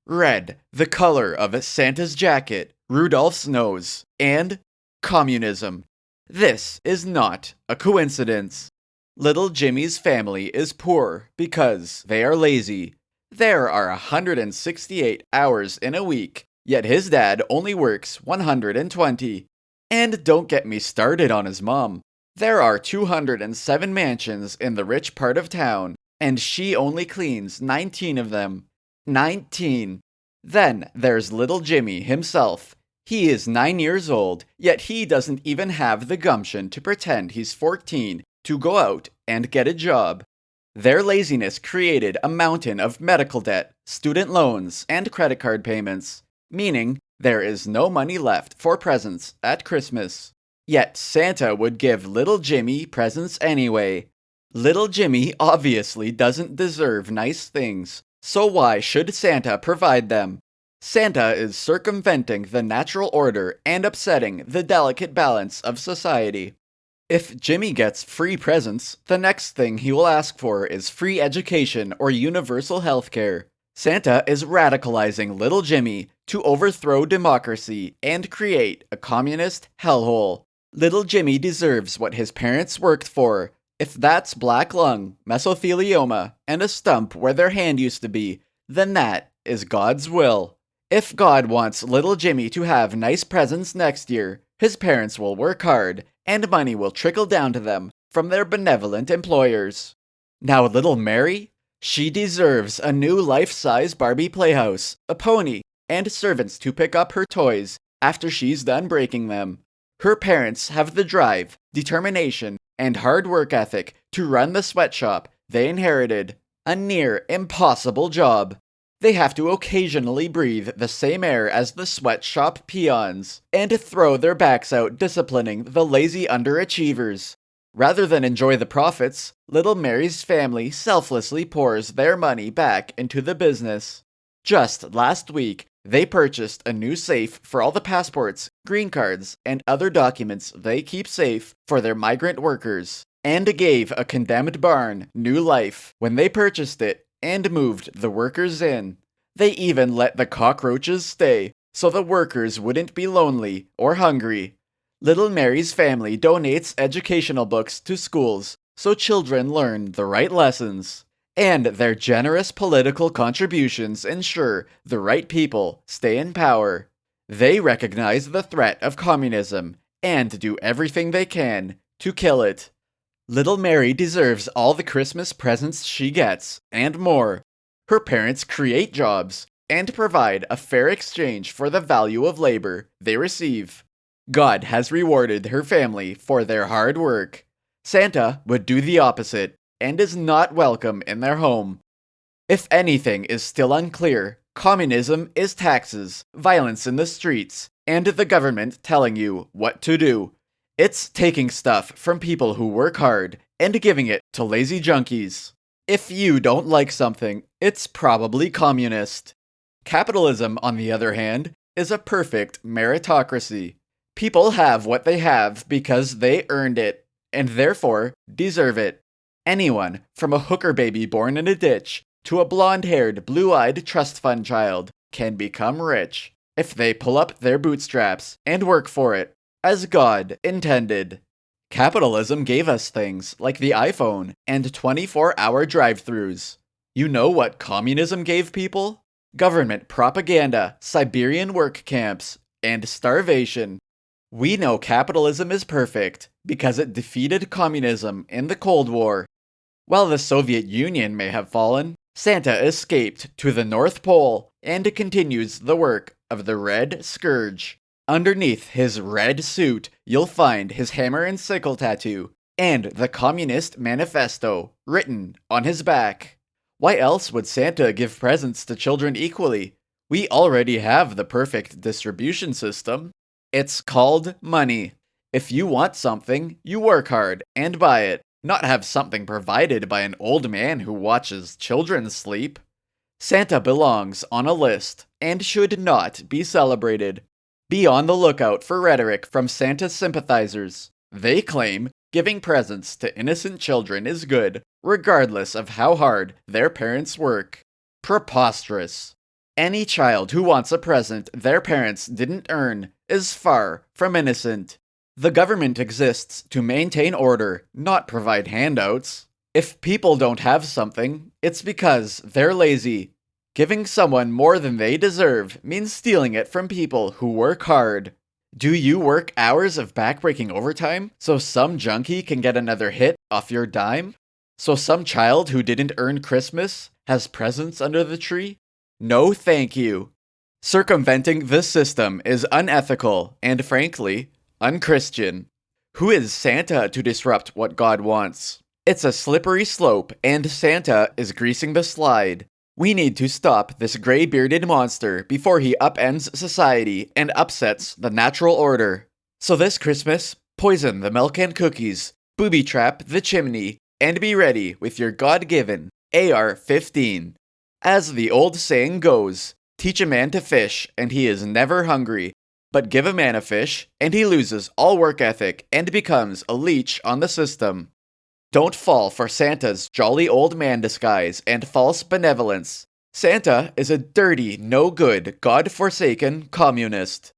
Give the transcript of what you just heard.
red, the color of Santa's jacket, Rudolph's nose, and communism. This is not a coincidence. Little Jimmy's family is poor because they are lazy. There are 168 hours in a week, yet his dad only works 120. And don't get me started on his mom. There are 207 mansions in the rich part of town, and she only cleans 19 of them. 19. Then there's little Jimmy himself. He is 9 years old, yet he doesn't even have the gumption to pretend he's 14 to go out and get a job. Their laziness created a mountain of medical debt, student loans, and credit card payments, meaning there is no money left for presents at Christmas. Yet Santa would give little Jimmy presents anyway. Little Jimmy obviously doesn't deserve nice things, so why should Santa provide them? Santa is circumventing the natural order and upsetting the delicate balance of society. If Jimmy gets free presents, the next thing he will ask for is free education or universal healthcare. Santa is radicalizing little Jimmy to overthrow democracy and create a communist hellhole. Little Jimmy deserves what his parents worked for. If that's black lung, mesothelioma, and a stump where their hand used to be, then that is God's will. If God wants little Jimmy to have nice presents next year, his parents will work hard, and money will trickle down to them from their benevolent employers. Now little Mary? She deserves a new life-size Barbie playhouse, a pony, and servants to pick up her toys after she's done breaking them. Her parents have the drive, determination, and hard work ethic to run the sweatshop they inherited. A near impossible job. They have to occasionally breathe the same air as the sweatshop peons, and throw their backs out disciplining the lazy underachievers. Rather than enjoy the profits, little Mary's family selflessly pours their money back into the business. Just last week, they purchased a new safe for all the passports, green cards, and other documents they keep safe for their migrant workers, and gave a condemned barn new life when they purchased it and moved the workers in. They even let the cockroaches stay, so the workers wouldn't be lonely or hungry. Little Mary's family donates educational books to schools so children learn the right lessons. And their generous political contributions ensure the right people stay in power. They recognize the threat of communism and do everything they can to kill it. Little Mary deserves all the Christmas presents she gets, and more. Her parents create jobs and provide a fair exchange for the value of labor they receive. God has rewarded her family for their hard work. Santa would do the opposite and is not welcome in their home. If anything is still unclear, communism is taxes, violence in the streets, and the government telling you what to do. It's taking stuff from people who work hard and giving it to lazy junkies. If you don't like something, it's probably communist. Capitalism, on the other hand, is a perfect meritocracy. People have what they have because they earned it, and therefore deserve it. Anyone, from a hooker baby born in a ditch to a blonde-haired, blue-eyed trust fund child, can become rich if they pull up their bootstraps and work for it, as God intended. Capitalism gave us things like the iPhone and 24-hour drive-thrus. You know what communism gave people? Government propaganda, Siberian work camps, and starvation. We know capitalism is perfect because it defeated communism in the Cold War. While the Soviet Union may have fallen, Santa escaped to the North Pole and continues the work of the Red Scourge. Underneath his red suit, you'll find his hammer and sickle tattoo, and the Communist Manifesto written on his back. Why else would Santa give presents to children equally? We already have the perfect distribution system. It's called money. If you want something, you work hard and buy it, not have something provided by an old man who watches children sleep. Santa belongs on a list and should not be celebrated. Be on the lookout for rhetoric from Santa's sympathizers. They claim giving presents to innocent children is good, regardless of how hard their parents work. Preposterous. Any child who wants a present their parents didn't earn is far from innocent. The government exists to maintain order, not provide handouts. If people don't have something, it's because they're lazy. Giving someone more than they deserve means stealing it from people who work hard. Do you work hours of backbreaking overtime so some junkie can get another hit off your dime? So some child who didn't earn Christmas has presents under the tree? No thank you. Circumventing this system is unethical and, frankly, unchristian. Who is Santa to disrupt what God wants? It's a slippery slope, and Santa is greasing the slide. We need to stop this gray-bearded monster before he upends society and upsets the natural order. So this Christmas, poison the milk and cookies, booby-trap the chimney, and be ready with your God-given AR-15. As the old saying goes, teach a man to fish and he is never hungry, but give a man a fish and he loses all work ethic and becomes a leech on the system. Don't fall for Santa's jolly old man disguise and false benevolence. Santa is a dirty, no-good, God-forsaken communist.